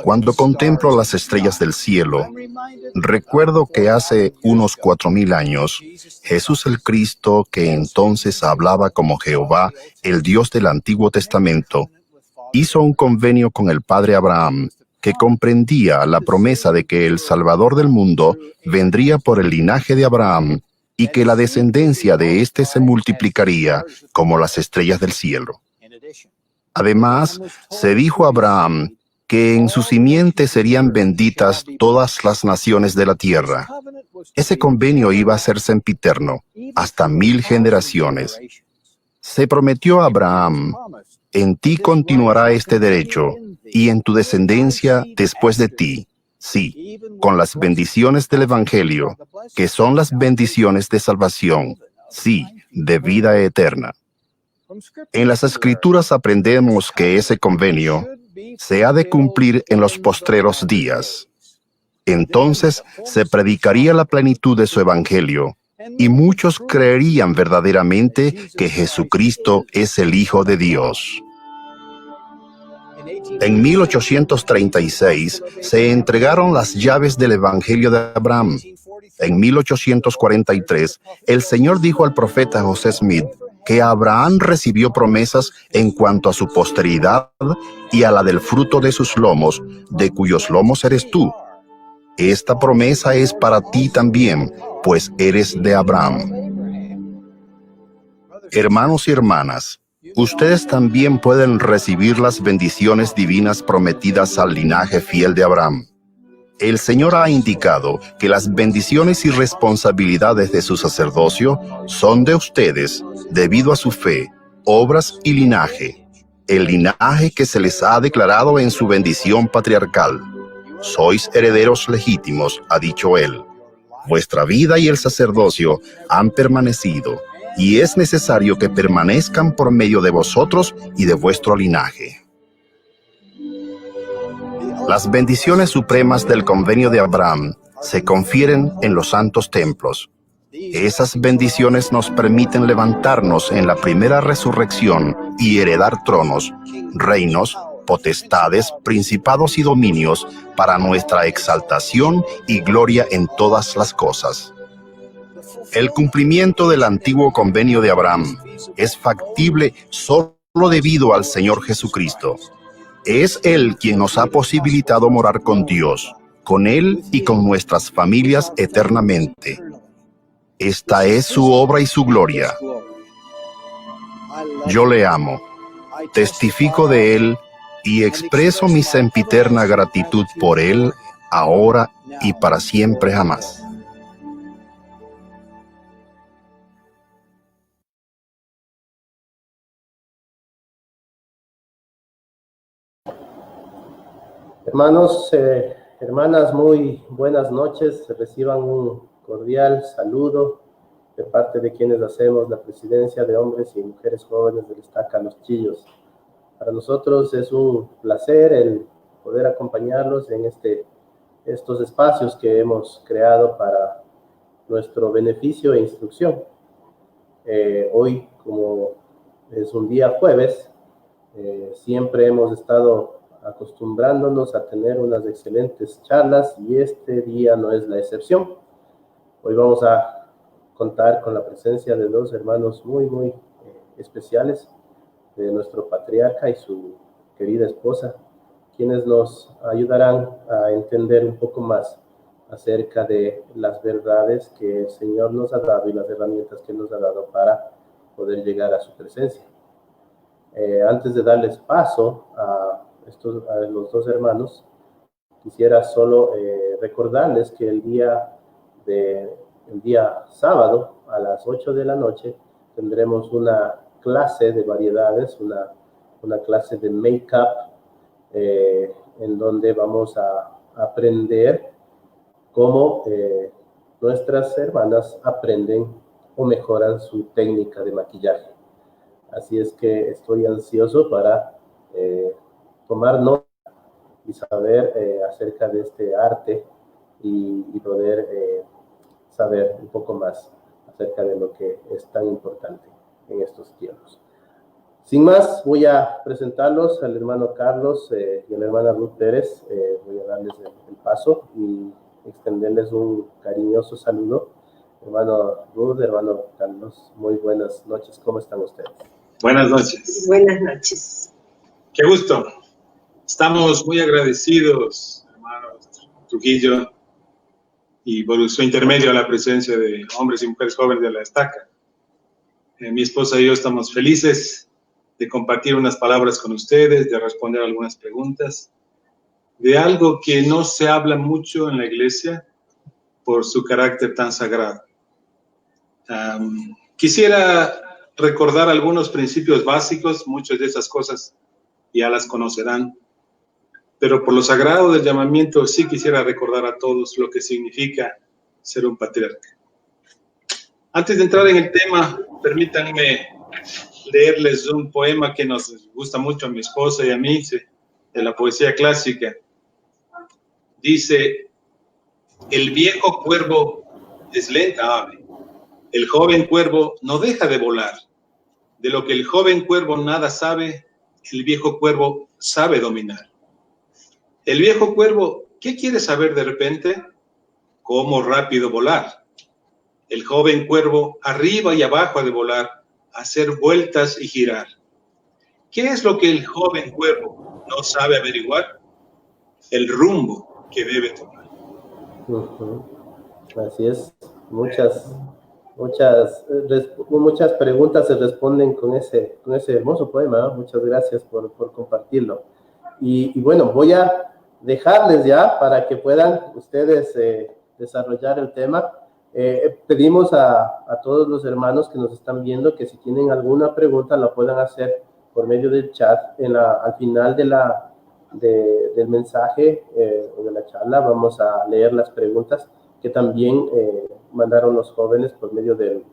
Cuando contemplo las estrellas del cielo, recuerdo que hace unos 4000 años, Jesús el Cristo, que entonces hablaba como Jehová, el Dios del Antiguo Testamento, hizo un convenio con el padre Abraham, que comprendía la promesa de que el Salvador del mundo vendría por el linaje de Abraham y que la descendencia de éste se multiplicaría como las estrellas del cielo. Además, se dijo a Abraham que en su simiente serían benditas todas las naciones de la tierra. Ese convenio iba a ser sempiterno, hasta 1000 generaciones. Se prometió a Abraham: en ti continuará este derecho, y en tu descendencia después de ti, sí, con las bendiciones del Evangelio, que son las bendiciones de salvación, sí, de vida eterna. En las Escrituras aprendemos que ese convenio se ha de cumplir en los postreros días. Entonces se predicaría la plenitud de su Evangelio, y muchos creerían verdaderamente que Jesucristo es el Hijo de Dios. En 1836 se entregaron las llaves del Evangelio de Abraham. En 1843, el Señor dijo al profeta José Smith que Abraham recibió promesas en cuanto a su posteridad y a la del fruto de sus lomos, de cuyos lomos eres tú. Esta promesa es para ti también, pues eres de Abraham. Hermanos y hermanas, ustedes también pueden recibir las bendiciones divinas prometidas al linaje fiel de Abraham. El Señor ha indicado que las bendiciones y responsabilidades de su sacerdocio son de ustedes debido a su fe, obras y linaje, el linaje que se les ha declarado en su bendición patriarcal. Sois herederos legítimos, ha dicho él. Vuestra vida y el sacerdocio han permanecido, y es necesario que permanezcan por medio de vosotros y de vuestro linaje. Las bendiciones supremas del convenio de Abraham se confieren en los santos templos. Esas bendiciones nos permiten levantarnos en la primera resurrección y heredar tronos, reinos, potestades, principados y dominios para nuestra exaltación y gloria en todas las cosas. El cumplimiento del antiguo convenio de Abraham es factible solo debido al Señor Jesucristo. Es Él quien nos ha posibilitado morar con Dios, con Él y con nuestras familias eternamente. Esta es su obra y su gloria. Yo le amo, testifico de Él y expreso mi sempiterna gratitud por Él, ahora y para siempre jamás. Hermanos, hermanas, muy buenas noches. Reciban un cordial saludo de parte de quienes hacemos la presidencia de hombres y mujeres jóvenes del Estaca Los Chillos. Para nosotros es un placer el poder acompañarlos en estos espacios que hemos creado para nuestro beneficio e instrucción. Hoy, como es un día jueves, siempre hemos estado acostumbrándonos a tener unas excelentes charlas y este día no es la excepción. Hoy vamos a contar con la presencia de dos hermanos muy especiales, de nuestro patriarca y su querida esposa, quienes nos ayudarán a entender un poco más acerca de las verdades que el Señor nos ha dado y las herramientas que nos ha dado para poder llegar a su presencia. Antes de darles paso a los dos hermanos, quisiera solo recordarles que el día sábado a las 8 de la noche tendremos una clase de variedades, una clase de make-up, en donde vamos a aprender cómo nuestras hermanas aprenden o mejoran su técnica de maquillaje. Así es que estoy ansioso para tomar nota y saber acerca de este arte y poder saber un poco más acerca de lo que es tan importante en estos tiempos. Sin más, voy a presentarlos al hermano Carlos y a la hermana Ruth Pérez. Voy a darles el paso y extenderles un cariñoso saludo. Hermano Ruth, hermano Carlos, muy buenas noches. ¿Cómo están ustedes? Buenas noches. Buenas noches. Qué gusto. Estamos muy agradecidos, hermano Trujillo, y por su intermedio a la presencia de hombres y mujeres jóvenes de la Estaca. Mi esposa y yo estamos felices de compartir unas palabras con ustedes, de responder algunas preguntas, de algo que no se habla mucho en la iglesia por su carácter tan sagrado. Quisiera recordar algunos principios básicos, muchas de esas cosas ya las conocerán, pero por lo sagrado del llamamiento sí quisiera recordar a todos lo que significa ser un patriarca. Antes de entrar en el tema, permítanme leerles un poema que nos gusta mucho a mi esposa y a mí, de la poesía clásica. Dice: el viejo cuervo es lenta ave, el joven cuervo no deja de volar. De lo que el joven cuervo nada sabe, el viejo cuervo sabe dominar. El viejo cuervo, ¿qué quiere saber de repente? ¿Cómo rápido volar? El joven cuervo, arriba y abajo ha de volar, hacer vueltas y girar. ¿Qué es lo que el joven cuervo no sabe averiguar? El rumbo que debe tomar. Así es. Muchas preguntas se responden con ese hermoso poema. Muchas gracias por compartirlo. Y bueno, voy a dejarles ya para que puedan ustedes desarrollar el tema. Pedimos a todos los hermanos que nos están viendo que si tienen alguna pregunta la puedan hacer por medio del chat. Al final del mensaje o de la charla vamos a leer las preguntas que también mandaron los jóvenes por medio del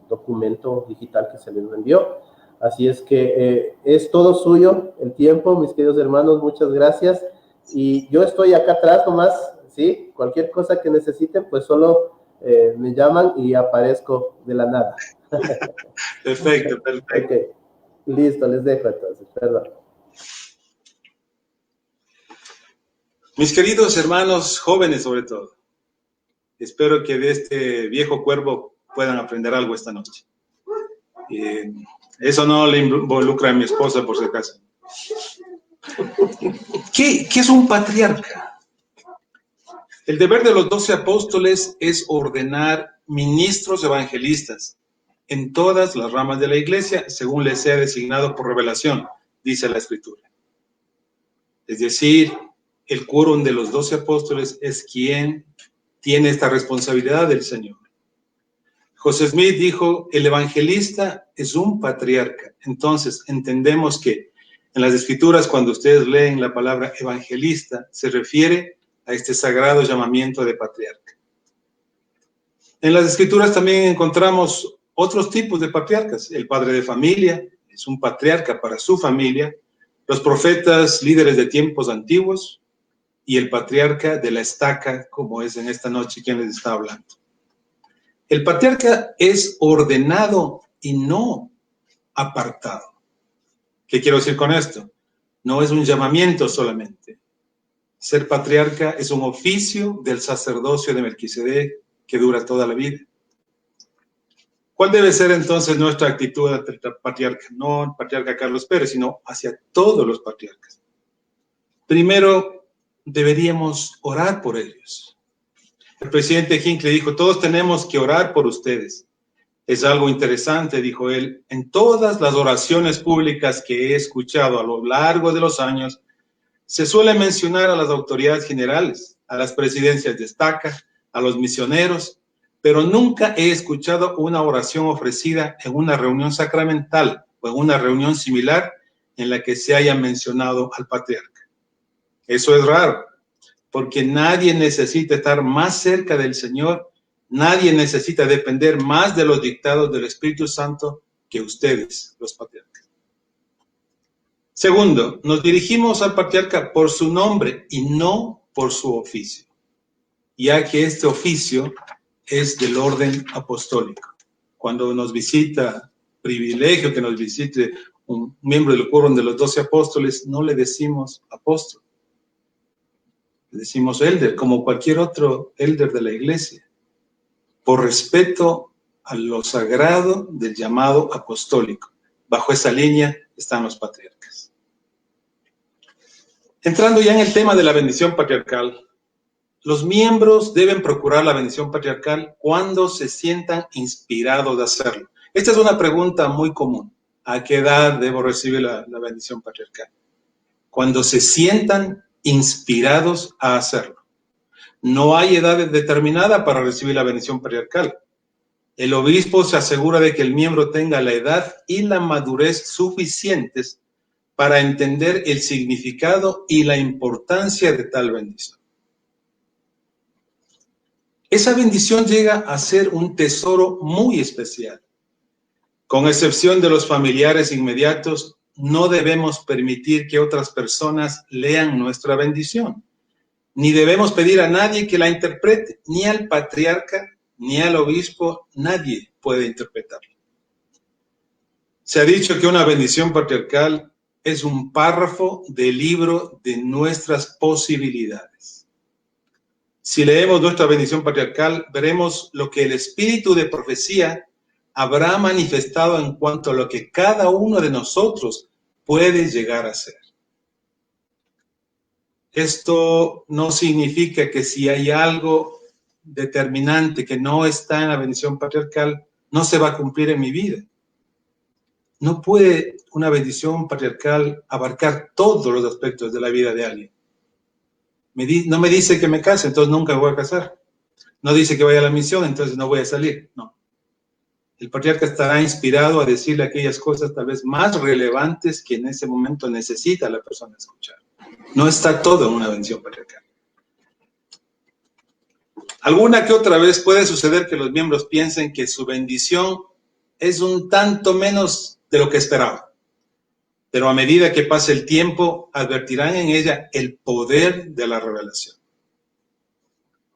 documento digital que se les envió. Así es que es todo suyo el tiempo, mis queridos hermanos, muchas gracias. Y yo estoy acá atrás nomás, ¿sí? Cualquier cosa que necesiten, pues solo me llaman y aparezco de la nada. Perfecto. Okay. Listo, les dejo entonces, perdón. Mis queridos hermanos jóvenes sobre todo, espero que de este viejo cuervo puedan aprender algo esta noche. Eso no le involucra a mi esposa, por si acaso. ¿Qué es un patriarca? El deber de los 12 apóstoles es ordenar ministros evangelistas en todas las ramas de la iglesia, según les sea designado por revelación, dice la Escritura. Es decir, el quórum de los 12 apóstoles es quien tiene esta responsabilidad del Señor. José Smith dijo: el evangelista es un patriarca. Entonces, entendemos que en las Escrituras, cuando ustedes leen la palabra evangelista, se refiere a este sagrado llamamiento de patriarca. En las Escrituras también encontramos otros tipos de patriarcas. El padre de familia es un patriarca para su familia, los profetas, líderes de tiempos antiguos, y el patriarca de la estaca, como es en esta noche quien les está hablando. El patriarca es ordenado y no apartado. ¿Qué quiero decir con esto? No es un llamamiento solamente. Ser patriarca es un oficio del sacerdocio de Melquisedec que dura toda la vida. ¿Cuál debe ser entonces nuestra actitud ante el patriarca? No el patriarca Carlos Pérez, sino hacia todos los patriarcas. Primero, deberíamos orar por ellos. El presidente Hinckley dijo: todos tenemos que orar por ustedes. Es algo interesante, dijo él, en todas las oraciones públicas que he escuchado a lo largo de los años, se suele mencionar a las autoridades generales, a las presidencias de estaca, a los misioneros, pero nunca he escuchado una oración ofrecida en una reunión sacramental o en una reunión similar en la que se haya mencionado al patriarca. Eso es raro, porque nadie necesita estar más cerca del Señor, nadie necesita depender más de los dictados del Espíritu Santo que ustedes, los patriarcas. Segundo, nos dirigimos al patriarca por su nombre y no por su oficio, ya que este oficio es del orden apostólico. Cuando nos visita, privilegio que nos visite un miembro del quórum de los 12 apóstoles, no le decimos apóstol. Le decimos elder, como cualquier otro elder de la iglesia, por respeto a lo sagrado del llamado apostólico. Bajo esa línea están los patriarcas. Entrando ya en el tema de la bendición patriarcal, los miembros deben procurar la bendición patriarcal cuando se sientan inspirados de hacerlo. Esta es una pregunta muy común. ¿A qué edad debo recibir la bendición patriarcal? Cuando se sientan inspirados a hacerlo. No hay edad determinada para recibir la bendición patriarcal. El obispo se asegura de que el miembro tenga la edad y la madurez suficientes para entender el significado y la importancia de tal bendición. Esa bendición llega a ser un tesoro muy especial. Con excepción de los familiares inmediatos, no debemos permitir que otras personas lean nuestra bendición, ni debemos pedir a nadie que la interprete, ni al patriarca, ni al obispo, nadie puede interpretarla. Se ha dicho que una bendición patriarcal es un párrafo del libro de nuestras posibilidades. Si leemos nuestra bendición patriarcal, veremos lo que el espíritu de profecía habrá manifestado en cuanto a lo que cada uno de nosotros puede llegar a ser. Esto no significa que si hay algo determinante que no está en la bendición patriarcal, no se va a cumplir en mi vida. No puede una bendición patriarcal abarcar todos los aspectos de la vida de alguien. No me dice que me case, entonces nunca voy a casar. No dice que vaya a la misión, entonces no voy a salir. No. El patriarca estará inspirado a decirle aquellas cosas tal vez más relevantes que en ese momento necesita la persona escuchar. No está todo en una bendición patriarcal. Alguna que otra vez puede suceder que los miembros piensen que su bendición es un tanto menos de lo que esperaban. Pero a medida que pase el tiempo, advertirán en ella el poder de la revelación.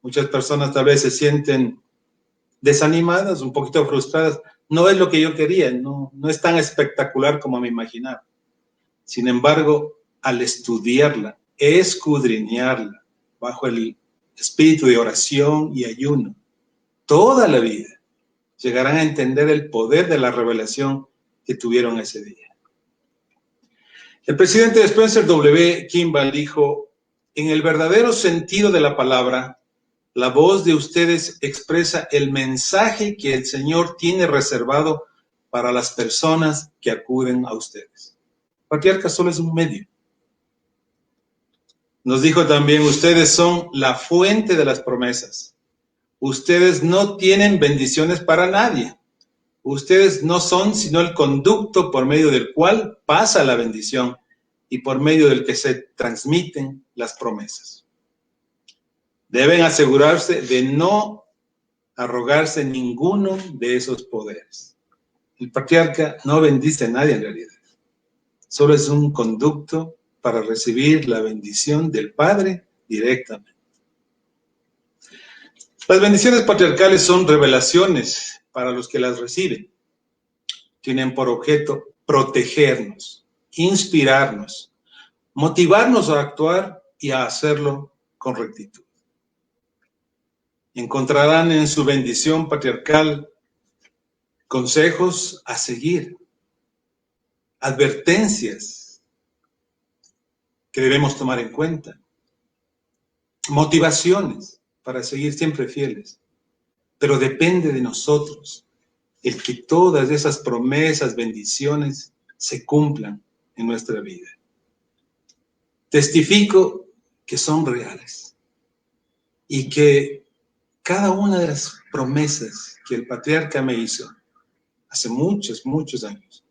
Muchas personas tal vez se sienten desanimadas, un poquito frustradas. No es lo que yo quería, no es tan espectacular como me imaginaba. Sin embargo, al estudiarla, escudriñarla, bajo el espíritu de oración y ayuno, toda la vida, llegarán a entender el poder de la revelación que tuvieron ese día. El presidente Spencer W. Kimball dijo, en el verdadero sentido de la palabra, la voz de ustedes expresa el mensaje que el Señor tiene reservado para las personas que acuden a ustedes. El patriarca solo es un medio. Nos dijo también, ustedes son la fuente de las promesas. Ustedes no tienen bendiciones para nadie. Ustedes no son sino el conducto por medio del cual pasa la bendición y por medio del que se transmiten las promesas. Deben asegurarse de no arrogarse ninguno de esos poderes. El patriarca no bendice a nadie en realidad. Solo es un conducto para recibir la bendición del Padre directamente. Las bendiciones patriarcales son revelaciones para los que las reciben. Tienen por objeto protegernos, inspirarnos, motivarnos a actuar y a hacerlo con rectitud. Encontrarán en su bendición patriarcal consejos a seguir, advertencias que debemos tomar en cuenta, motivaciones para seguir siempre fieles. Pero depende de nosotros el que todas esas promesas, bendiciones se cumplan en nuestra vida. Testifico que son reales y que cada una de las promesas que el patriarca me hizo hace muchos, muchos años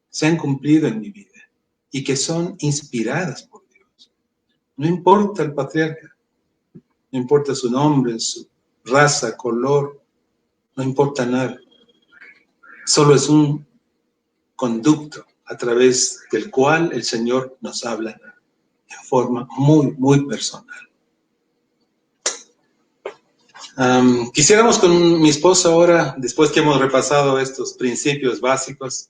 se han cumplido en mi vida y que son inspiradas por Dios. No importa el patriarca, no importa su nombre, su raza, color, no importa nada. Solo es un conducto a través del cual el Señor nos habla de forma muy, muy personal. Quisiéramos con mi esposa ahora, después que hemos repasado estos principios básicos,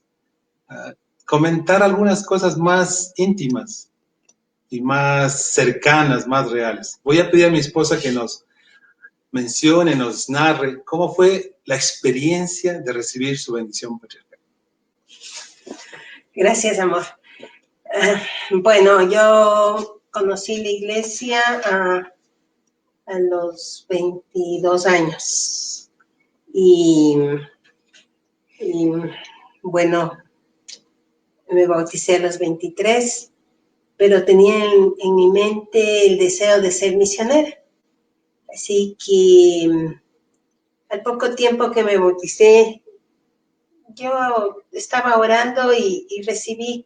comentar algunas cosas más íntimas y más cercanas, más reales. Voy a pedir a mi esposa que nos mencione, nos narre cómo fue la experiencia de recibir su bendición patriarcal. Gracias, amor. Bueno, yo conocí la iglesia a los 22 años y bueno, me bauticé a los 23, pero tenía en mi mente el deseo de ser misionera. Así que al poco tiempo que me bauticé, yo estaba orando y recibí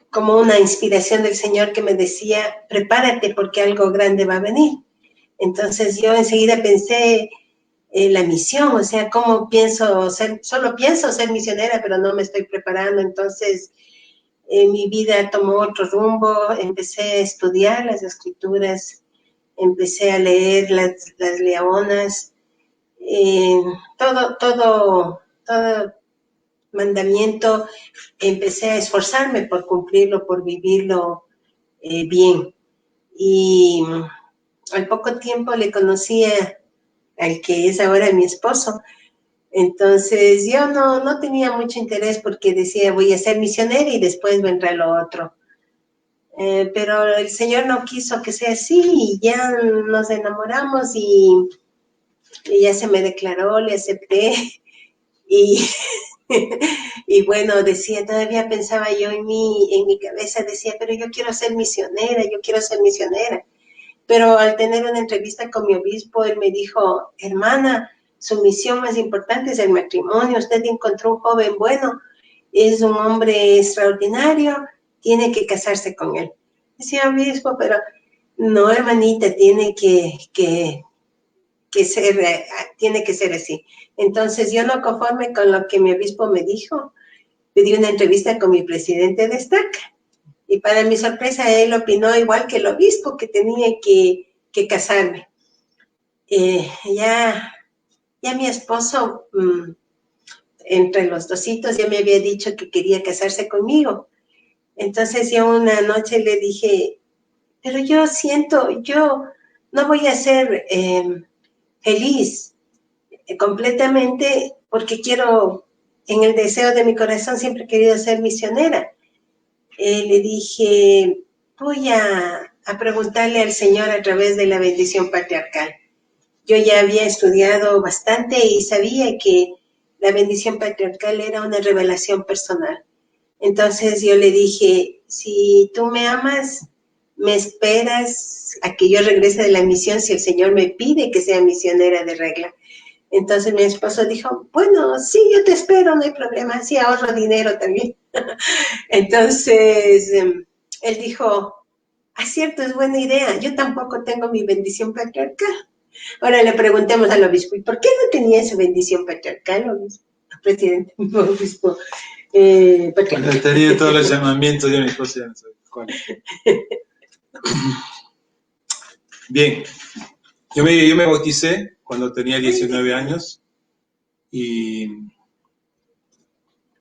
como una inspiración del Señor que me decía, prepárate porque algo grande va a venir. Entonces yo enseguida pensé en la misión, o sea, ¿cómo pienso ser? Solo pienso ser misionera, pero no me estoy preparando. Entonces mi vida tomó otro rumbo, empecé a estudiar las escrituras, empecé a leer las leonas, todo mandamiento, empecé a esforzarme por cumplirlo, por vivirlo bien. Y al poco tiempo le conocí al que es ahora mi esposo. Entonces yo no tenía mucho interés porque decía voy a ser misionera y después vendrá lo otro. Pero el Señor no quiso que sea así y ya nos enamoramos y ya se me declaró, le acepté y y bueno, decía, todavía pensaba yo en mi cabeza, decía, pero yo quiero ser misionera, yo quiero ser misionera. Pero al tener una entrevista con mi obispo, él me dijo, hermana, su misión más importante es el matrimonio, usted encontró un joven bueno, es un hombre extraordinario, tiene que casarse con él. Decía, obispo, pero no, hermanita, tiene que ser así. Entonces, yo no conforme con lo que mi obispo me dijo, pedí una entrevista con mi presidente de Estaca. Y para mi sorpresa, él opinó igual que el obispo, que tenía que casarme. Ya mi esposo, entre los dositos, ya me había dicho que quería casarse conmigo. Entonces, yo una noche le dije, pero yo no voy a ser feliz completamente porque quiero, en el deseo de mi corazón siempre he querido ser misionera. Le dije, voy a preguntarle al Señor a través de la bendición patriarcal. Yo ya había estudiado bastante y sabía que la bendición patriarcal era una revelación personal. Entonces yo le dije, si tú me amas, me esperas a que yo regrese de la misión si el Señor me pide que sea misionera de regla. Entonces mi esposo dijo, bueno, sí, yo te espero, no hay problema, sí ahorro dinero también. Entonces él dijo, cierto, es buena idea, yo tampoco tengo mi bendición patriarcal. Ahora le preguntemos al obispo, ¿y por qué no tenía su bendición patriarcal, obispo? Presidente, obispo patriarcal. Bueno, tenía todos los llamamientos de mi esposa, ya no sé cuál. Bien, yo me bauticé cuando tenía 19 años y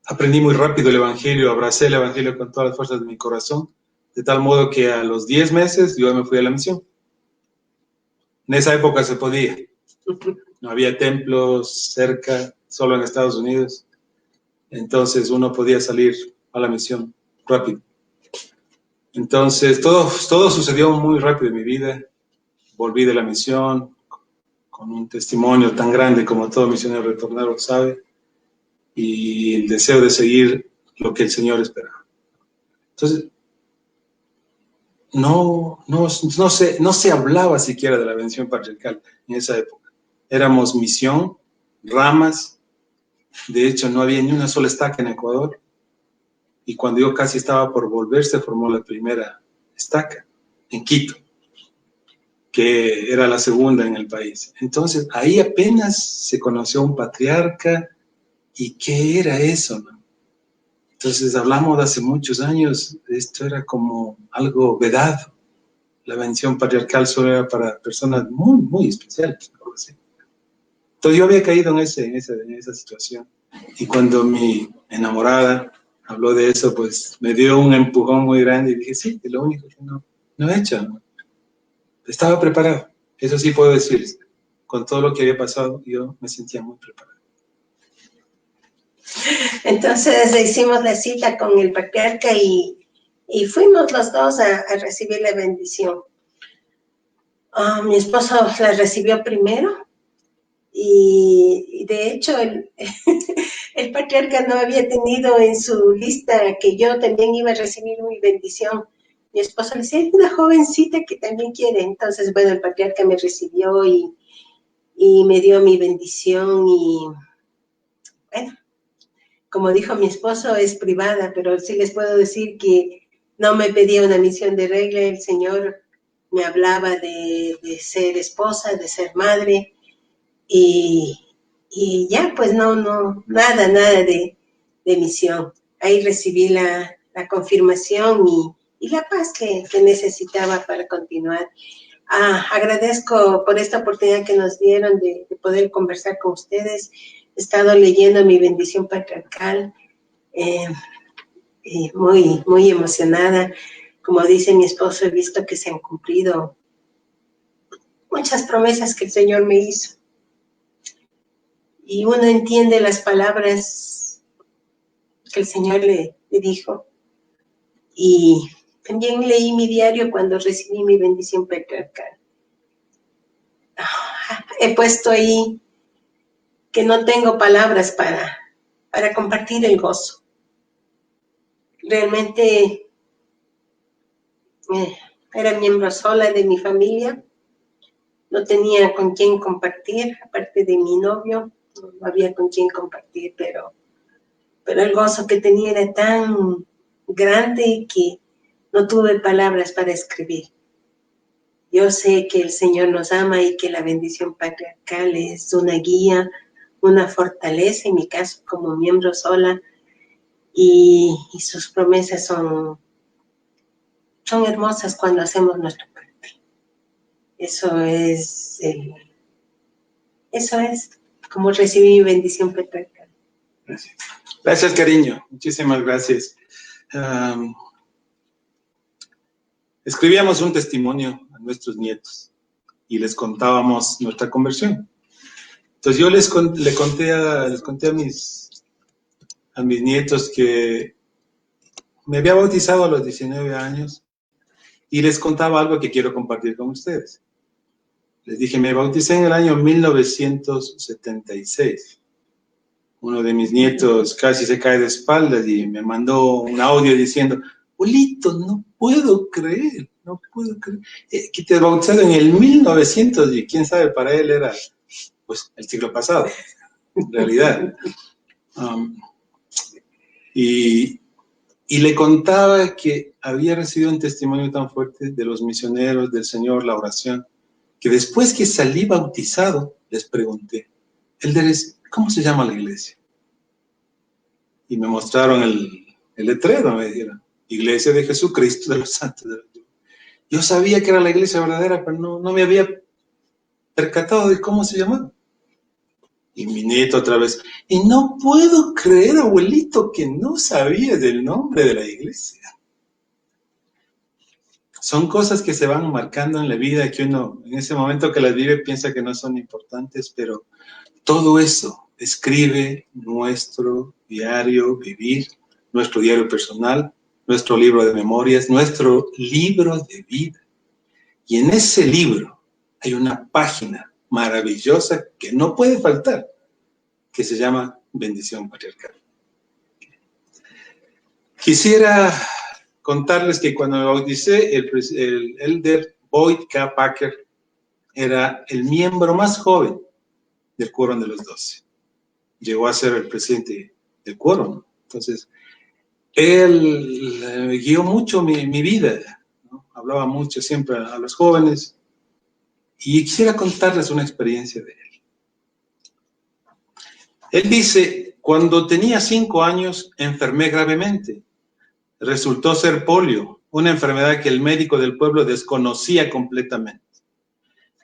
aprendí muy rápido el Evangelio, abracé el Evangelio con todas las fuerzas de mi corazón, de tal modo que a los 10 meses yo me fui a la misión. En esa época se podía, no había templos cerca, solo en Estados Unidos, entonces uno podía salir a la misión rápido. Entonces todo sucedió muy rápido en mi vida, volví de la misión con un testimonio tan grande como todo misionero retornado sabe, y el deseo de seguir lo que el Señor esperaba. Entonces, no se hablaba siquiera de la bendición patriarcal en esa época. Éramos misión, ramas, de hecho no había ni una sola estaca en Ecuador, y cuando yo casi estaba por volver, se formó la primera estaca en Quito, que era la segunda en el país. Entonces, ahí apenas se conoció un patriarca. ¿Y qué era eso, no? Entonces, hablamos de hace muchos años, esto era como algo vedado. La bendición patriarcal solo era para personas muy, muy especiales, algo así. Entonces, yo había caído en esa situación. Y cuando mi enamorada, habló de eso, pues me dio un empujón muy grande y dije, sí, es lo único que no he hecho, ¿no? Estaba preparado, eso sí puedo decir. Con todo lo que había pasado, yo me sentía muy preparado. Entonces hicimos la cita con el patriarca y fuimos los dos a recibir la bendición. Mi esposo la recibió primero y de hecho el patriarca no había tenido en su lista que yo también iba a recibir mi bendición. Mi esposo le decía, hay una jovencita que también quiere. Entonces, bueno, el patriarca me recibió y me dio mi bendición y, bueno, como dijo mi esposo, es privada, pero sí les puedo decir que no me pedía una misión de regla. El Señor me hablaba de ser esposa, de ser madre y ya, pues nada de misión. Ahí recibí la confirmación y la paz que necesitaba para continuar. Agradezco por esta oportunidad que nos dieron de poder conversar con ustedes. He estado leyendo mi bendición patriarcal, muy emocionada. Como dice mi esposo, he visto que se han cumplido muchas promesas que el Señor me hizo. Y uno entiende las palabras que el Señor le dijo. Y también leí mi diario cuando recibí mi bendición patriarcal. He puesto ahí que no tengo palabras para compartir el gozo. Realmente era miembro sola de mi familia. No tenía con quién compartir, aparte de mi novio, no había con quién compartir, pero el gozo que tenía era tan grande que no tuve palabras para escribir. Yo sé que el Señor nos ama y que la bendición patriarcal es una guía, una fortaleza, en mi caso como miembro sola, y sus promesas son hermosas cuando hacemos nuestra parte. Eso es como recibí mi bendición patriarcal. Gracias. Gracias, cariño. Muchísimas gracias. Escribíamos un testimonio a nuestros nietos y les contábamos nuestra conversión. Entonces yo les conté a mis nietos que me había bautizado a los 19 años y les contaba algo que quiero compartir con ustedes. Les dije, me bauticé en el año 1976. Uno de mis nietos casi se cae de espaldas y me mandó un audio diciendo, Abuelito, no puedo creer que te bautizaron en el 1900 y quién sabe, para él era pues el siglo pasado, en realidad. Y le contaba que había recibido un testimonio tan fuerte de los misioneros, del Señor, la oración, que después que salí bautizado, les pregunté, Elderes, ¿cómo se llama la iglesia? Y me mostraron el letrero, me dijeron, Iglesia de Jesucristo de los Santos de Dios. Yo sabía que era la iglesia verdadera, pero no me había percatado de cómo se llamaba. Y mi nieto otra vez, y no puedo creer, abuelito, que no sabías del nombre de la iglesia. Son cosas que se van marcando en la vida, que uno en ese momento que las vive piensa que no son importantes, pero todo eso describe nuestro diario vivir, nuestro diario personal, nuestro libro de memorias, nuestro libro de vida. Y en ese libro hay una página maravillosa que no puede faltar, que se llama Bendición Patriarcal. Quisiera contarles que cuando me bauticé, el elder Boyd K. Packer era el miembro más joven del Quórum de los 12. Llegó a ser el presidente del Quórum. Entonces, él guió mucho mi vida, ¿no? Hablaba mucho siempre a los jóvenes. Y quisiera contarles una experiencia de él. Él dice, cuando tenía 5 años, enfermé gravemente. Resultó ser polio, una enfermedad que el médico del pueblo desconocía completamente.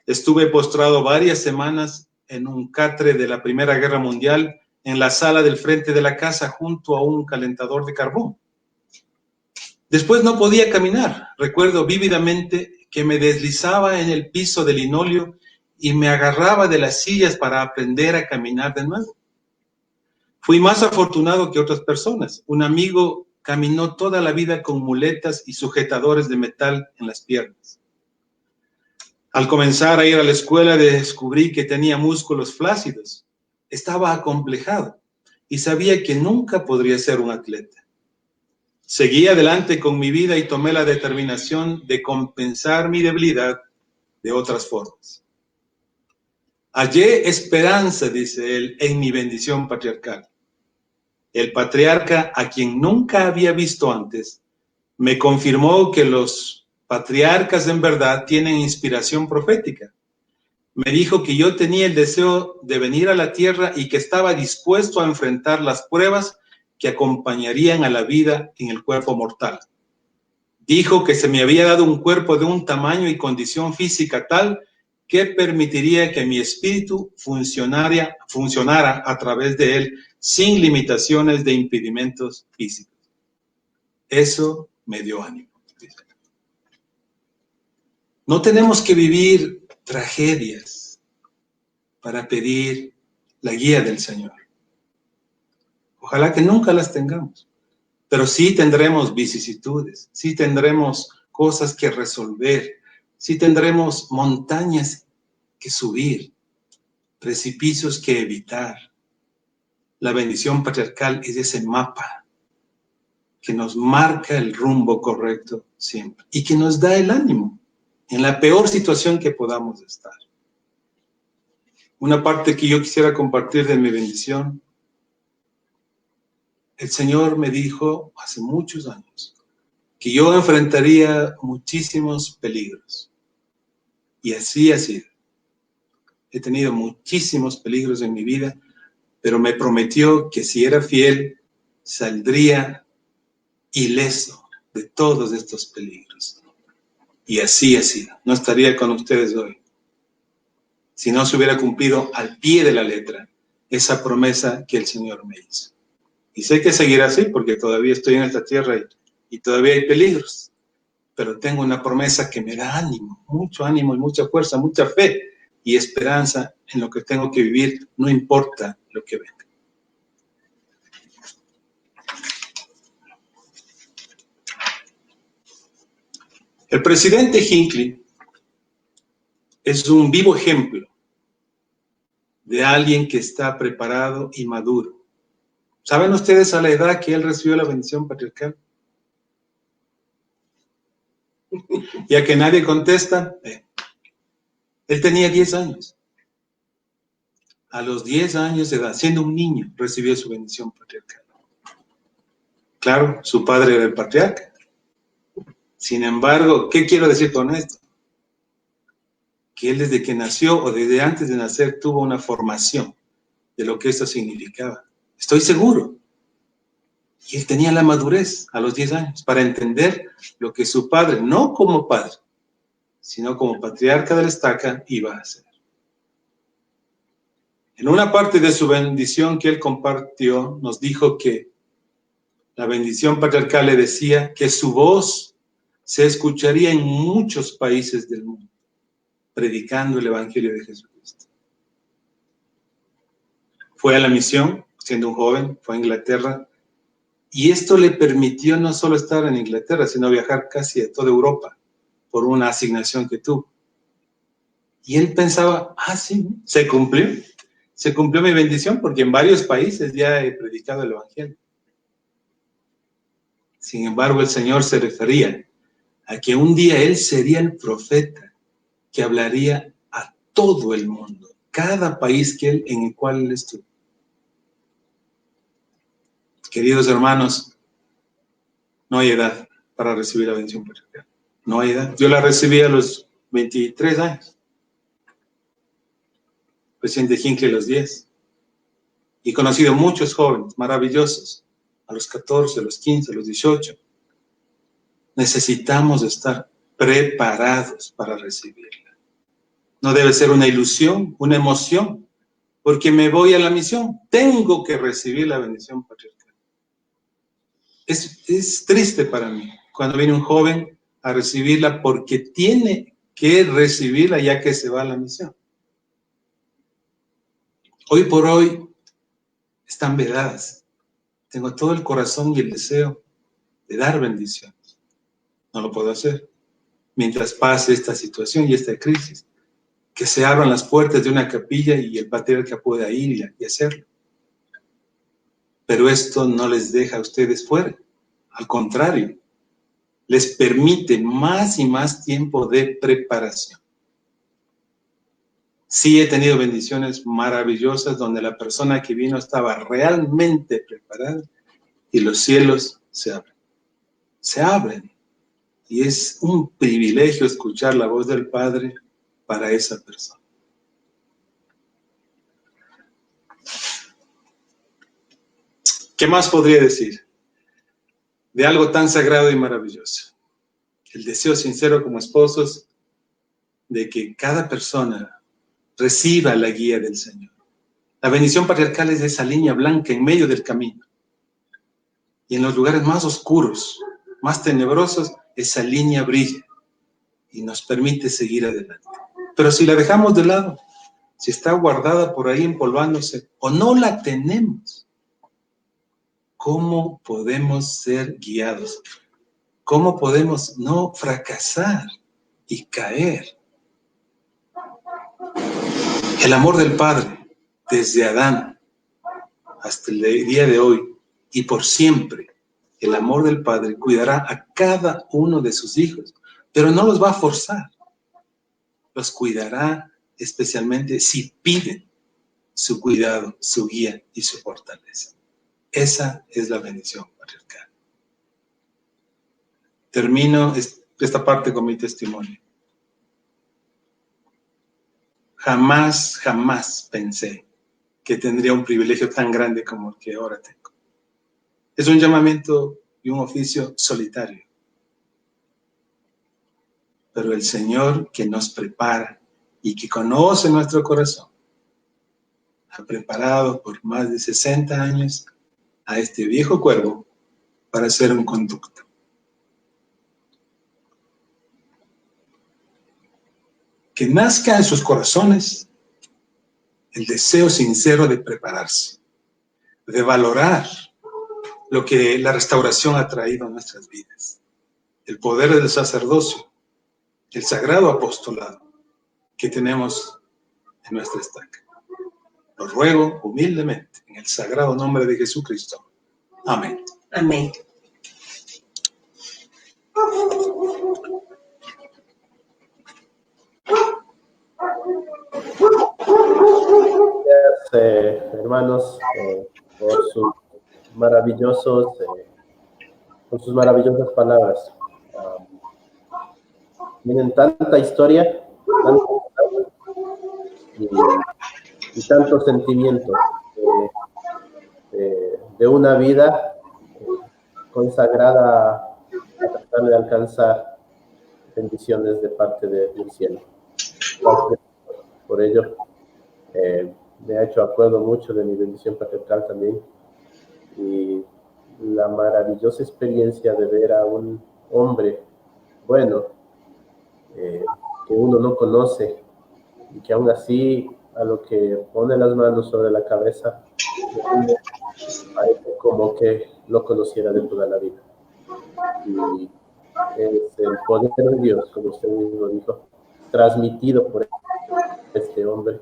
Estuve postrado varias semanas en un catre de la Primera Guerra Mundial en la sala del frente de la casa junto a un calentador de carbón. Después no podía caminar. Recuerdo vívidamente que me deslizaba en el piso de linóleo y me agarraba de las sillas para aprender a caminar de nuevo. Fui más afortunado que otras personas. Un amigo caminó toda la vida con muletas y sujetadores de metal en las piernas. Al comenzar a ir a la escuela descubrí que tenía músculos flácidos. Estaba acomplejado y sabía que nunca podría ser un atleta. Seguí adelante con mi vida y tomé la determinación de compensar mi debilidad de otras formas. Hallé esperanza, dice él, en mi bendición patriarcal. El patriarca, a quien nunca había visto antes, me confirmó que los patriarcas en verdad tienen inspiración profética. Me dijo que yo tenía el deseo de venir a la tierra y que estaba dispuesto a enfrentar las pruebas que acompañarían a la vida en el cuerpo mortal. Dijo que se me había dado un cuerpo de un tamaño y condición física tal que permitiría que mi espíritu funcionara a través de él sin limitaciones de impedimentos físicos. Eso me dio ánimo. No tenemos que vivir tragedias para pedir la guía del Señor. Ojalá que nunca las tengamos, pero sí tendremos vicisitudes, sí tendremos cosas que resolver, sí tendremos montañas que subir, precipicios que evitar. La bendición patriarcal es ese mapa que nos marca el rumbo correcto siempre y que nos da el ánimo en la peor situación que podamos estar. Una parte que yo quisiera compartir de mi bendición: el Señor me dijo hace muchos años que yo enfrentaría muchísimos peligros. Y así ha sido. He tenido muchísimos peligros en mi vida, pero me prometió que si era fiel, saldría ileso de todos estos peligros. Y así ha sido. No estaría con ustedes hoy si no se hubiera cumplido al pie de la letra esa promesa que el Señor me hizo. Y sé que seguirá así porque todavía estoy en esta tierra y todavía hay peligros. Pero tengo una promesa que me da ánimo y mucha fuerza, mucha fe y esperanza en lo que tengo que vivir, no importa lo que venga. El presidente Hinckley es un vivo ejemplo de alguien que está preparado y maduro. ¿Saben ustedes a la edad que él recibió la bendición patriarcal? Ya que nadie contesta, él tenía 10 años. A los 10 años de edad, siendo un niño, recibió su bendición patriarcal. Claro, su padre era el patriarca. Sin embargo, ¿qué quiero decir con esto? Que él desde que nació o desde antes de nacer tuvo una formación de lo que esto significaba. Estoy seguro. Y él tenía la madurez a los 10 años para entender lo que su padre, no como padre, sino como patriarca de la estaca, iba a hacer. En una parte de su bendición que él compartió, nos dijo que la bendición patriarcal le decía que su voz se escucharía en muchos países del mundo, predicando el Evangelio de Jesucristo. Fue a la misión, siendo un joven, fue a Inglaterra, y esto le permitió no solo estar en Inglaterra, sino viajar casi a toda Europa por una asignación que tuvo. Y él pensaba, sí, se cumplió mi bendición porque en varios países ya he predicado el Evangelio. Sin embargo, el Señor se refería a que un día él sería el profeta que hablaría a todo el mundo, cada país en el cual él estuvo. Queridos hermanos, no hay edad para recibir la bendición patriarcal. No hay edad. Yo la recibí a los 23 años. Presidente Hinckley a los 10. Y he conocido muchos jóvenes maravillosos, a los 14, a los 15, a los 18. Necesitamos estar preparados para recibirla. No debe ser una ilusión, una emoción, porque me voy a la misión. Tengo que recibir la bendición patriarcal. Es triste para mí cuando viene un joven a recibirla porque tiene que recibirla ya que se va a la misión. Hoy por hoy están vedadas. Tengo todo el corazón y el deseo de dar bendiciones. No lo puedo hacer mientras pase esta situación y esta crisis. Que se abran las puertas de una capilla y el patriarca pueda ir y hacerlo. Pero esto no les deja a ustedes fuera. Al contrario, les permite más y más tiempo de preparación. Sí he tenido bendiciones maravillosas donde la persona que vino estaba realmente preparada y los cielos se abren. Se abren. Y es un privilegio escuchar la voz del Padre para esa persona. ¿Qué más podría decir de algo tan sagrado y maravilloso? El deseo sincero como esposos de que cada persona reciba la guía del Señor. La bendición patriarcal es esa línea blanca en medio del camino. Y en los lugares más oscuros, más tenebrosos, esa línea brilla y nos permite seguir adelante. Pero si la dejamos de lado, si está guardada por ahí empolvándose o no la tenemos, ¿cómo podemos ser guiados? ¿Cómo podemos no fracasar y caer? El amor del Padre, desde Adán hasta el día de hoy y por siempre, el amor del Padre cuidará a cada uno de sus hijos, pero no los va a forzar. Los cuidará especialmente si piden su cuidado, su guía y su fortaleza. Esa es la bendición patriarcal. Termino esta parte con mi testimonio. Jamás pensé que tendría un privilegio tan grande como el que ahora tengo. Es un llamamiento y un oficio solitario. Pero el Señor que nos prepara y que conoce nuestro corazón, ha preparado por más de 60 años a este viejo cuervo para ser un conducto. Que nazca en sus corazones el deseo sincero de prepararse, de valorar lo que la restauración ha traído a nuestras vidas. El poder del sacerdocio, el sagrado apostolado que tenemos en nuestra estaca. Lo ruego humildemente en el sagrado nombre de Jesucristo. Amén. Amén. Gracias, hermanos, por sus maravillosas palabras. Tienen tanta historia y tanto sentimiento de una vida consagrada a tratar de alcanzar bendiciones de parte del cielo. Gracias por ello. Me ha hecho acuerdo mucho de mi bendición patriarcal también y la maravillosa experiencia de ver a un hombre bueno que uno no conoce y que aún así a lo que pone las manos sobre la cabeza parece como que lo conociera de toda la vida. Y es el poder de Dios, como usted mismo dijo, transmitido por este hombre,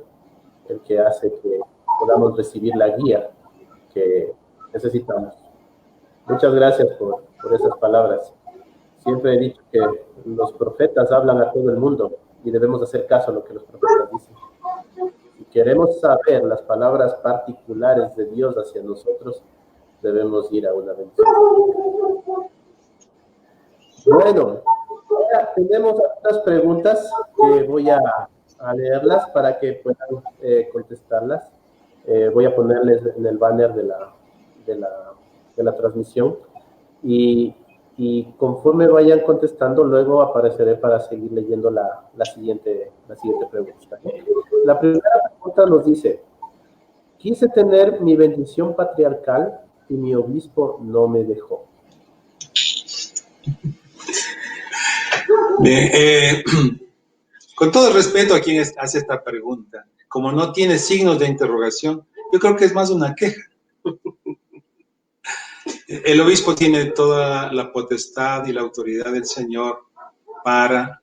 el que hace que podamos recibir la guía que necesitamos. Muchas gracias por esas palabras. Siempre he dicho que los profetas hablan a todo el mundo y debemos hacer caso a lo que los profetas dicen. Si queremos saber las palabras particulares de Dios hacia nosotros, debemos ir a una bendición. Bueno, ya tenemos algunas preguntas que voy a leerlas para que puedan contestarlas. Voy a ponerles en el banner de la transmisión y conforme vayan contestando, luego apareceré para seguir leyendo la siguiente pregunta. La primera pregunta nos dice: Quise tener mi bendición patriarcal y mi obispo no me dejó. Bien, con todo respeto a quien hace esta pregunta, como no tiene signos de interrogación, yo creo que es más una queja. El obispo tiene toda la potestad y la autoridad del Señor para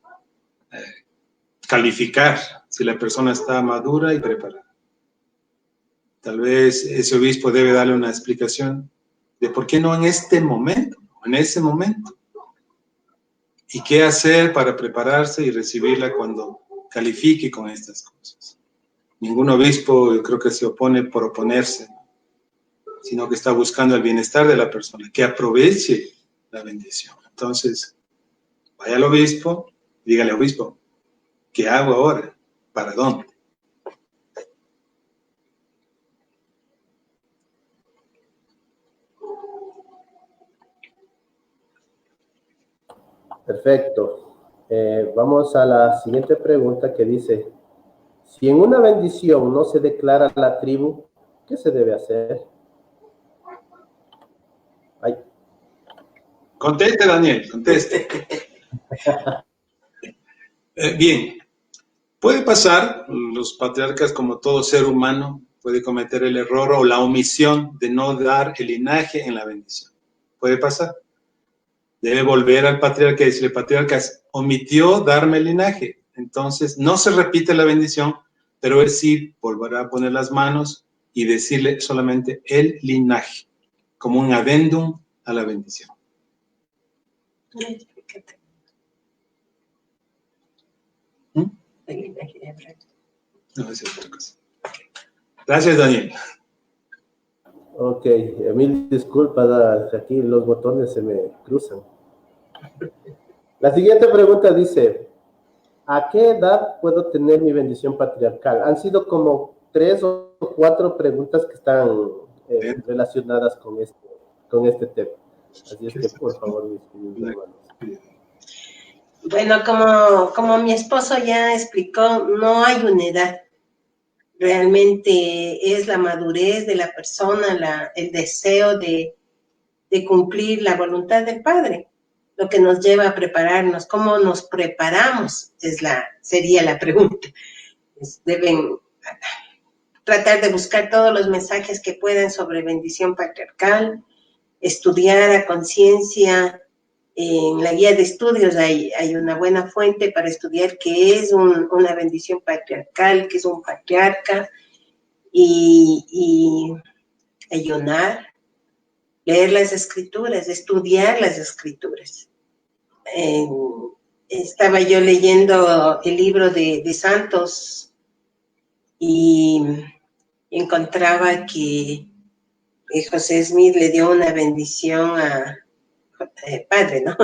calificar si la persona está madura y preparada. Tal vez ese obispo debe darle una explicación de por qué no en este momento, en ese momento. Y qué hacer para prepararse y recibirla cuando califique con estas cosas. Ningún obispo, yo creo que se opone por oponerse, sino que está buscando el bienestar de la persona, que aproveche la bendición. Entonces, vaya al obispo, dígale, obispo, ¿qué hago ahora? ¿Para dónde? Perfecto. Vamos a la siguiente pregunta que dice, si en una bendición no se declara la tribu, ¿qué se debe hacer? Ay. Conteste, Daniel, conteste. Bien, puede pasar, los patriarcas, como todo ser humano, puede cometer el error o la omisión de no dar el linaje en la bendición. Puede pasar. Debe volver al patriarca y decirle, patriarca, omitió darme el linaje. Entonces, no se repite la bendición, pero él sí volverá a poner las manos y decirle solamente el linaje, como un adendum a la bendición. ¿Mm? No, es otra cosa. Gracias, Daniel. Ok, mil disculpas, aquí los botones se me cruzan. La siguiente pregunta dice, ¿a qué edad puedo tener mi bendición patriarcal? Han sido como 3 o 4 preguntas que están relacionadas con este tema. Así es que, por favor, mis hermanos. Bueno, como mi esposo ya explicó, no hay una edad. Realmente es la madurez de la persona, el deseo de cumplir la voluntad del Padre, lo que nos lleva a prepararnos. ¿Cómo nos preparamos? Sería la pregunta. Deben tratar de buscar todos los mensajes que puedan sobre bendición patriarcal, estudiar a conciencia. En la guía de estudios hay una buena fuente para estudiar qué es una bendición patriarcal, qué es un patriarca, y ayunar, leer las escrituras, estudiar las escrituras. Estaba yo leyendo el libro de Santos y encontraba que José Smith le dio una bendición a padre, ¿no?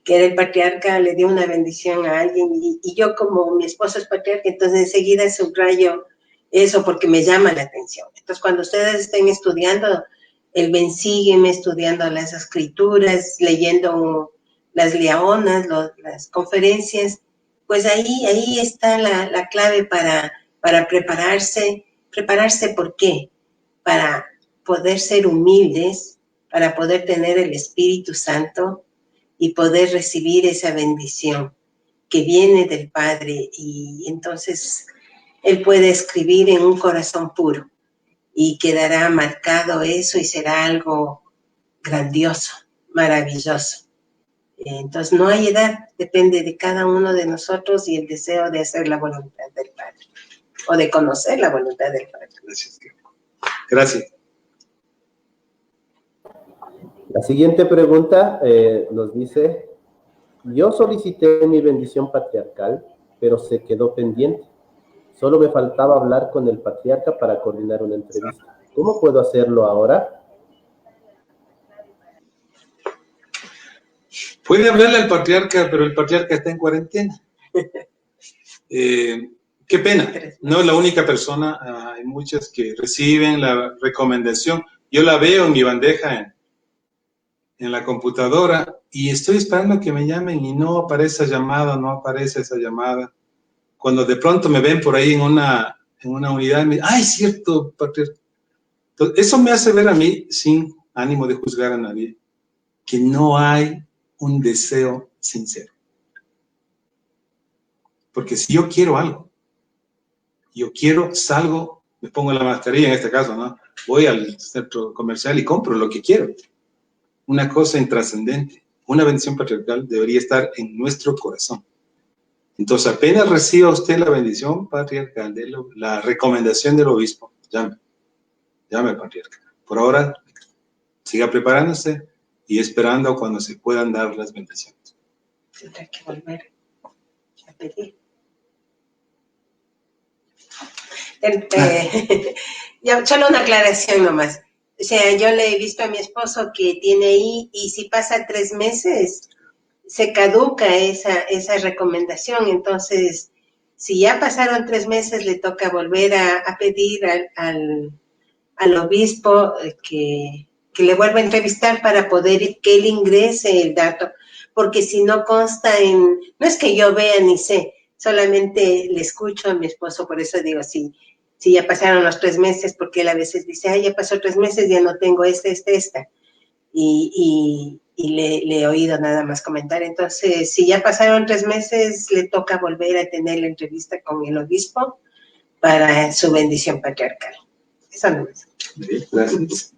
Que era el patriarca, le dio una bendición a alguien y yo, como mi esposo es patriarca, entonces enseguida subrayo eso porque me llama la atención. Entonces, cuando ustedes estén estudiando, sígueme estudiando las escrituras, leyendo las leonas, las conferencias, pues ahí está la clave para prepararse. ¿Prepararse por qué? Para poder ser humildes, para poder tener el Espíritu Santo y poder recibir esa bendición que viene del Padre. Y entonces Él puede escribir en un corazón puro y quedará marcado eso y será algo grandioso, maravilloso. Entonces no hay edad, depende de cada uno de nosotros y el deseo de hacer la voluntad del Padre o de conocer la voluntad del Padre. Gracias. Gracias. La siguiente pregunta nos dice, yo solicité mi bendición patriarcal, pero se quedó pendiente. Solo me faltaba hablar con el patriarca para coordinar una entrevista. ¿Cómo puedo hacerlo ahora? Puede hablarle al patriarca, pero el patriarca está en cuarentena. Qué pena. No es la única persona. Hay muchas que reciben la recomendación. Yo la veo en mi bandeja en la computadora y estoy esperando que me llamen y no aparece esa llamada, Cuando de pronto me ven por ahí en una unidad, me dicen, ¡ay, cierto, patriarca! Entonces, eso me hace ver a mí, sin ánimo de juzgar a nadie, que no hay un deseo sincero. Porque si yo quiero algo, salgo, me pongo la mascarilla en este caso, ¿no? Voy al centro comercial y compro lo que quiero. Una cosa intrascendente, una bendición patriarcal debería estar en nuestro corazón. Entonces, apenas reciba usted la bendición patriarcal, la recomendación del obispo, llame patriarca. Por ahora, siga preparándose y esperando cuando se puedan dar las bendiciones. Tendrá que volver a pedir. Ya, solo una aclaración nomás. O sea, yo le he visto a mi esposo que tiene ahí y si pasa 3 meses, se caduca esa recomendación. Entonces, si ya pasaron 3 meses, le toca volver a pedir al obispo que le vuelva a entrevistar para poder que él ingrese el dato. Porque si no consta no es que yo vea ni sé, solamente le escucho a mi esposo, por eso digo, si ya pasaron los 3 meses, porque él a veces dice, ya pasó 3 meses, ya no tengo esta. Y le he oído nada más comentar. Entonces, si ya pasaron 3 meses, le toca volver a tener la entrevista con el obispo para su bendición patriarcal. Eso no es. Gracias.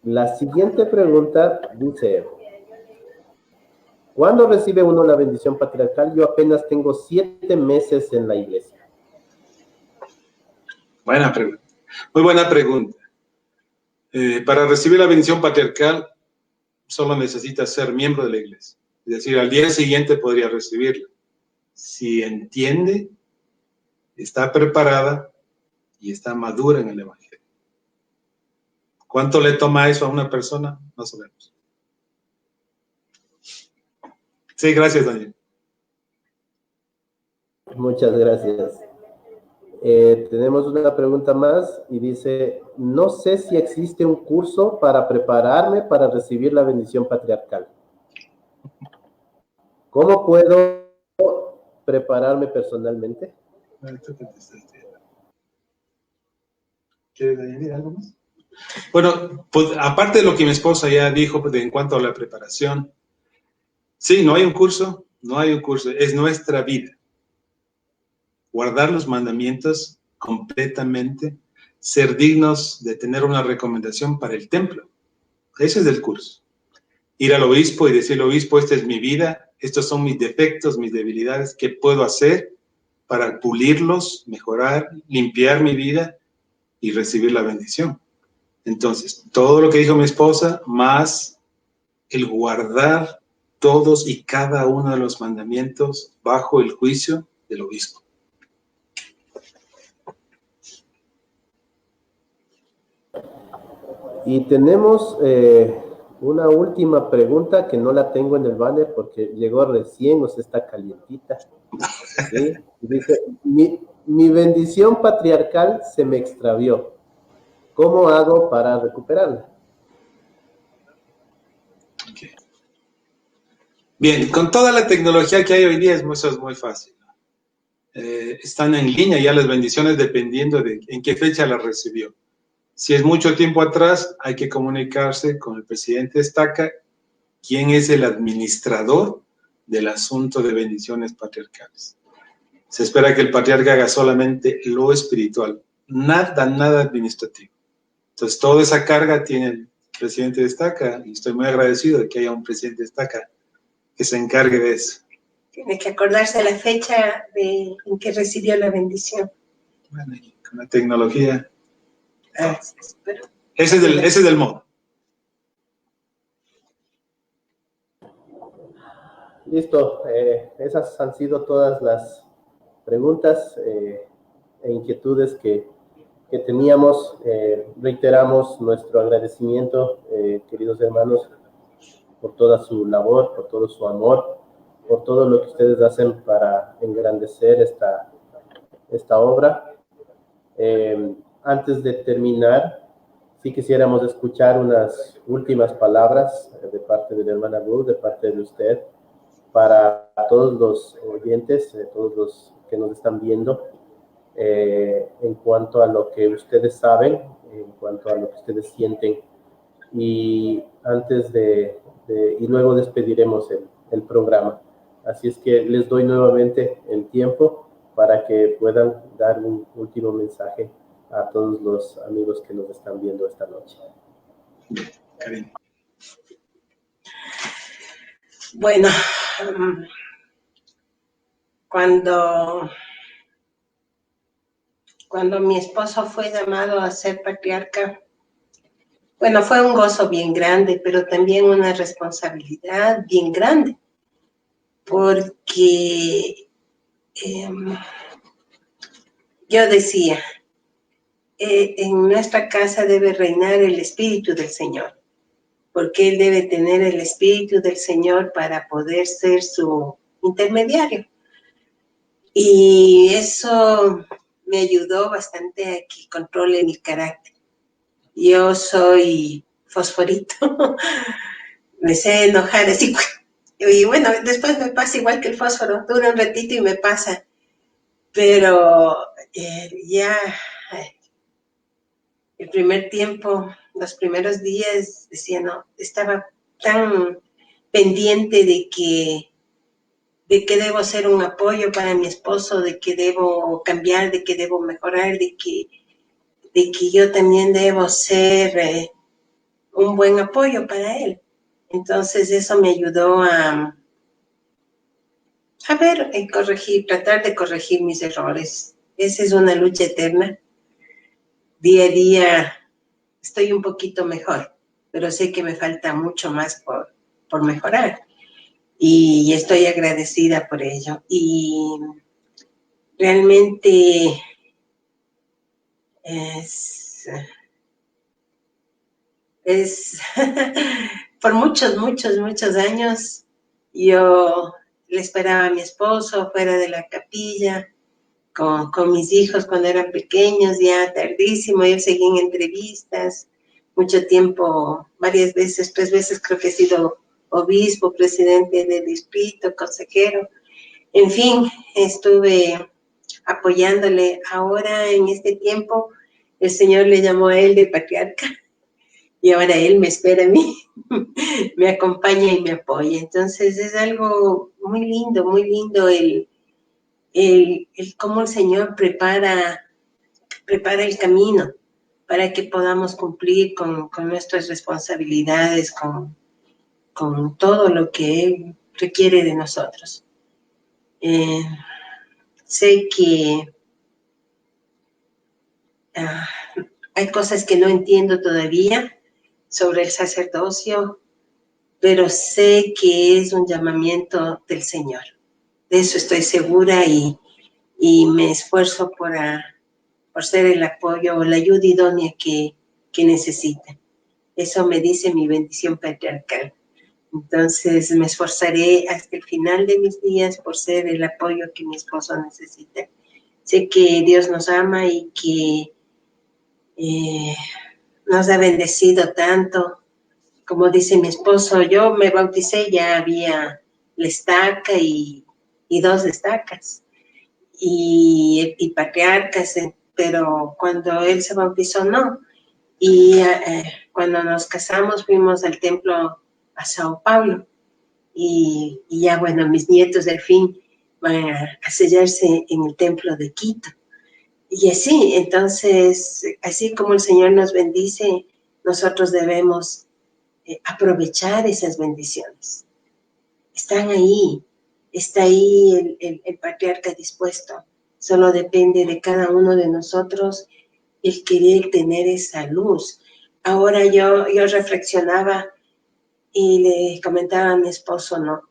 La siguiente pregunta dice, ¿cuándo recibe uno la bendición patriarcal? Yo apenas tengo 7 meses en la iglesia. Buena pregunta. Muy buena pregunta. Para recibir la bendición patriarcal, solo necesita ser miembro de la iglesia. Es decir, al día siguiente podría recibirla. Si entiende, está preparada y está madura en el evangelio. ¿Cuánto le toma eso a una persona? No sabemos. Sí, gracias, Daniel. Muchas gracias. Tenemos una pregunta más y dice, no sé si existe un curso para prepararme para recibir la bendición patriarcal. ¿Cómo puedo prepararme personalmente? ¿Quieres añadir algo más? Bueno, pues, aparte de lo que mi esposa ya dijo en cuanto a la preparación, sí, no hay un curso, es nuestra vida. Guardar los mandamientos completamente, ser dignos de tener una recomendación para el templo. Ese es el curso. Ir al obispo y decirle, obispo, esta es mi vida, estos son mis defectos, mis debilidades, ¿qué puedo hacer para pulirlos, mejorar, limpiar mi vida y recibir la bendición? Entonces, todo lo que dijo mi esposa, más el guardar todos y cada uno de los mandamientos bajo el juicio del obispo. Y tenemos una última pregunta que no la tengo en el banner porque llegó recién, o sea, está calientita. ¿Sí? Dice, mi bendición patriarcal se me extravió. ¿Cómo hago para recuperarla? Okay. Bien, con toda la tecnología que hay hoy día, eso es muy fácil. Están en línea ya las bendiciones dependiendo de en qué fecha las recibió. Si es mucho tiempo atrás, hay que comunicarse con el presidente Estaca, quien es el administrador del asunto de bendiciones patriarcales. Se espera que el patriarca haga solamente lo espiritual, nada administrativo. Entonces, toda esa carga tiene el presidente de Estaca, y estoy muy agradecido de que haya un presidente de Estaca que se encargue de eso. Tiene que acordarse la fecha en que recibió la bendición. Bueno, con la tecnología. Pero, ese es el modo. Listo, esas han sido todas las preguntas e inquietudes que teníamos. Reiteramos nuestro agradecimiento, queridos hermanos, por toda su labor, por todo su amor, por todo lo que ustedes hacen para engrandecer esta obra. Antes de terminar, sí quisiéramos escuchar unas últimas palabras de parte de la hermana Ruth, de parte de usted, para todos los oyentes, todos los que nos están viendo, en cuanto a lo que ustedes saben, en cuanto a lo que ustedes sienten. Y y luego despediremos el programa. Así es que les doy nuevamente el tiempo para que puedan dar un último mensaje a todos los amigos que nos están viendo esta noche. Karen. Bueno, cuando mi esposo fue llamado a ser patriarca, bueno, fue un gozo bien grande, pero también una responsabilidad bien grande, porque yo decía, en nuestra casa debe reinar el Espíritu del Señor, porque Él debe tener el Espíritu del Señor para poder ser su intermediario. Y eso me ayudó bastante a que controle mi carácter. Yo soy fosforito, me sé enojar así, y bueno, después me pasa igual que el fósforo, dura un ratito y me pasa, pero ya el primer tiempo, los primeros días, decía, no, estaba tan pendiente de que debo ser un apoyo para mi esposo, de que debo cambiar, de que debo mejorar, de que yo también debo ser un buen apoyo para él. Entonces eso me ayudó a ver, tratar de corregir mis errores. Esa es una lucha eterna. Día a día estoy un poquito mejor, pero sé que me falta mucho más por mejorar. Y estoy agradecida por ello. Y realmente es por muchos años yo le esperaba a mi esposo fuera de la capilla con mis hijos cuando eran pequeños, ya tardísimo. Yo seguí en entrevistas mucho tiempo, varias veces, 3 veces creo que he sido obispo, presidente del distrito, consejero. En fin, estuve apoyándole. Ahora, en este tiempo, el Señor le llamó a él de patriarca y ahora él me espera a mí, me acompaña y me apoya. Entonces es algo muy lindo el cómo el Señor prepara el camino para que podamos cumplir con nuestras responsabilidades, con todo lo que Él requiere de nosotros. Sé que hay cosas que no entiendo todavía sobre el sacerdocio, pero sé que es un llamamiento del Señor. De eso estoy segura y me esfuerzo por ser el apoyo o la ayuda idónea que necesita. Eso me dice mi bendición patriarcal. Entonces me esforzaré hasta el final de mis días por ser el apoyo que mi esposo necesita. Sé que Dios nos ama y que nos ha bendecido tanto. Como dice mi esposo, yo me bauticé, ya había la estaca y 2 estacas y patriarcas, pero cuando él se bautizó no. Y cuando nos casamos fuimos al templo a Sao Paulo y ya bueno, mis nietos al fin van a sellarse en el templo de Quito. Y así, entonces, así como el Señor nos bendice, nosotros debemos aprovechar esas bendiciones. Están ahí, está ahí el patriarca dispuesto. Solo depende de cada uno de nosotros el querer tener esa luz. Ahora yo reflexionaba y le comentaba a mi esposo, ¿no?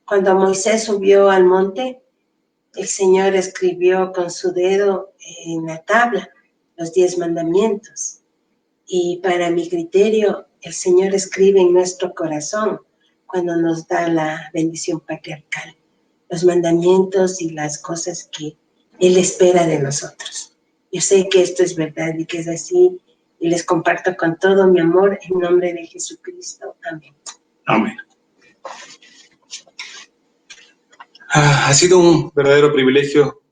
Cuando Moisés subió al monte, el Señor escribió con su dedo en la tabla los 10 mandamientos. Y para mi criterio, el Señor escribe en nuestro corazón cuando nos da la bendición patriarcal, los mandamientos y las cosas que Él espera de nosotros. Yo sé que esto es verdad y que es así, y les comparto con todo mi amor en nombre de Jesucristo. Amén. Amén. Ha sido un verdadero privilegio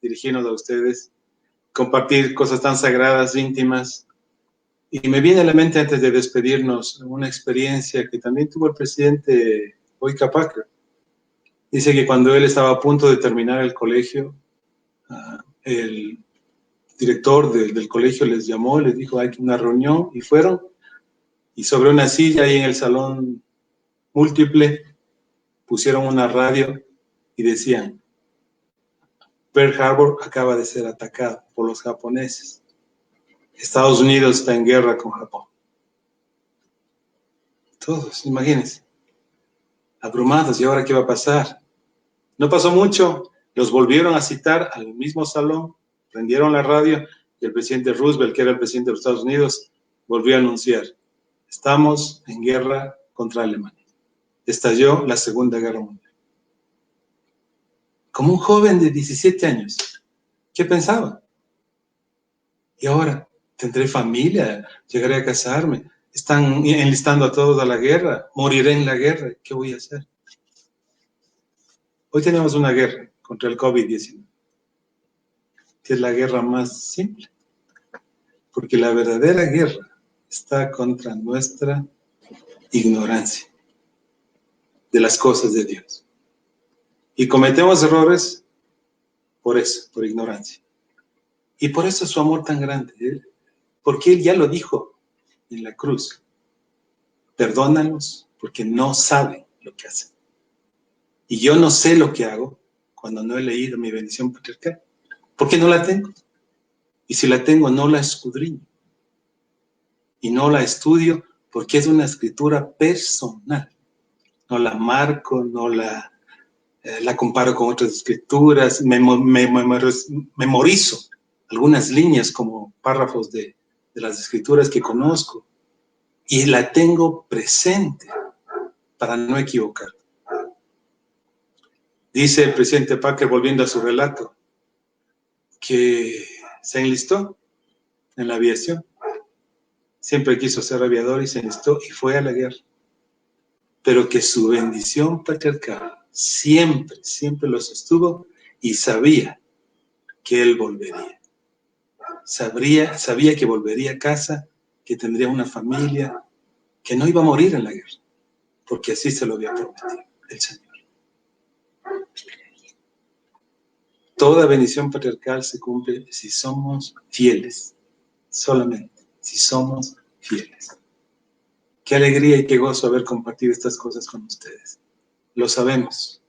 dirigirnos a ustedes, compartir cosas tan sagradas, íntimas. Y me viene a la mente antes de despedirnos una experiencia que también tuvo el presidente Boyka Packer. Dice que cuando él estaba a punto de terminar el colegio, el director del colegio les llamó, les dijo hay una reunión, y fueron, y sobre una silla ahí en el salón múltiple pusieron una radio y decían: Pearl Harbor acaba de ser atacado por los japoneses. Estados Unidos está en guerra con Japón. Todos, imagínense, abrumados, ¿y ahora qué va a pasar? No pasó mucho, los volvieron a citar al mismo salón, prendieron la radio y el presidente Roosevelt, que era el presidente de los Estados Unidos, volvió a anunciar: estamos en guerra contra Alemania. Estalló la Segunda Guerra Mundial. Como un joven de 17 años, ¿qué pensaba? Y ahora, ¿tendré familia? ¿Llegaré a casarme? Están enlistando a todos a la guerra. ¿Moriré en la guerra? ¿Qué voy a hacer? Hoy tenemos una guerra contra el COVID-19, que es la guerra más simple, porque la verdadera guerra está contra nuestra ignorancia de las cosas de Dios. Y cometemos errores por eso, por ignorancia. Y por eso su amor tan grande, ¿eh? Porque Él ya lo dijo en la cruz: perdónalos porque no saben lo que hacen. Y yo no sé lo que hago cuando no he leído mi bendición patriarcal, porque no la tengo. Y si la tengo, no la escudriño. Y no la estudio porque es una escritura personal. No la marco, no la comparo con otras escrituras, memorizo algunas líneas como párrafos de las escrituras que conozco y la tengo presente para no equivocar. Dice el presidente Packer, volviendo a su relato, que se enlistó en la aviación. Siempre quiso ser aviador y se enlistó y fue a la guerra. Pero que su bendición patriarcal siempre lo sostuvo y sabía que él volvería. Sabía que volvería a casa, que tendría una familia, que no iba a morir en la guerra, porque así se lo había prometido el Señor. Toda bendición patriarcal se cumple si somos fieles, solamente si somos fieles. Qué alegría y qué gozo haber compartido estas cosas con ustedes. Lo sabemos.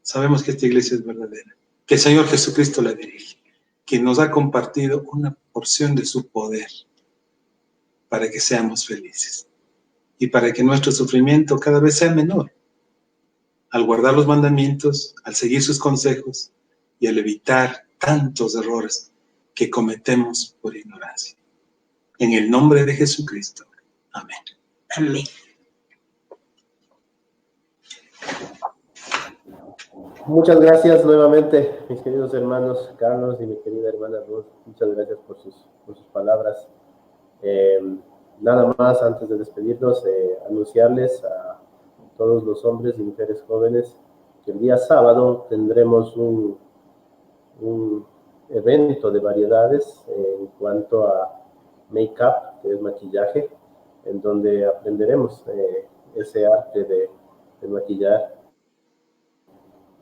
Sabemos que esta iglesia es verdadera, que el Señor Jesucristo la dirige, que nos ha compartido una porción de su poder para que seamos felices y para que nuestro sufrimiento cada vez sea menor, al guardar los mandamientos, al seguir sus consejos y al evitar tantos errores que cometemos por ignorancia. En el nombre de Jesucristo. Amén. Amén. Muchas gracias nuevamente, mis queridos hermanos Carlos y mi querida hermana Ruth. Muchas gracias por sus palabras. Nada más, antes de despedirnos, anunciarles a todos los hombres y mujeres jóvenes que el día sábado tendremos un evento de variedades en cuanto a make-up, que es maquillaje, en donde aprenderemos ese arte de maquillar.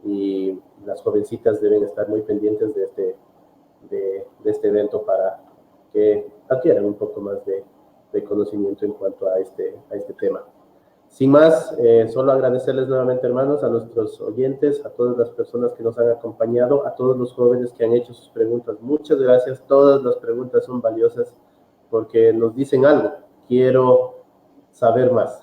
Y las jovencitas deben estar muy pendientes de este evento para que adquieran un poco más de conocimiento en cuanto a este tema. Sin más, solo agradecerles nuevamente, hermanos, a nuestros oyentes, a todas las personas que nos han acompañado, a todos los jóvenes que han hecho sus preguntas. Muchas gracias. Todas las preguntas son valiosas porque nos dicen algo. Quiero saber más.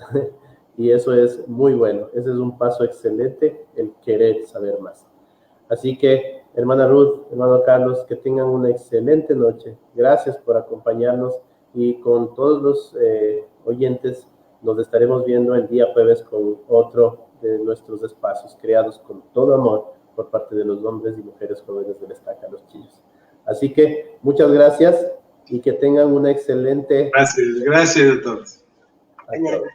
Y eso es muy bueno. Ese es un paso excelente, el querer saber más. Así que, hermana Ruth, hermano Carlos, que tengan una excelente noche. Gracias por acompañarnos y con todos los oyentes nos estaremos viendo el día jueves con otro de nuestros espacios creados con todo amor por parte de los hombres y mujeres jóvenes del Estaca Los Chillos. Así que, muchas gracias y que tengan una excelente... Gracias a todos. Hasta luego.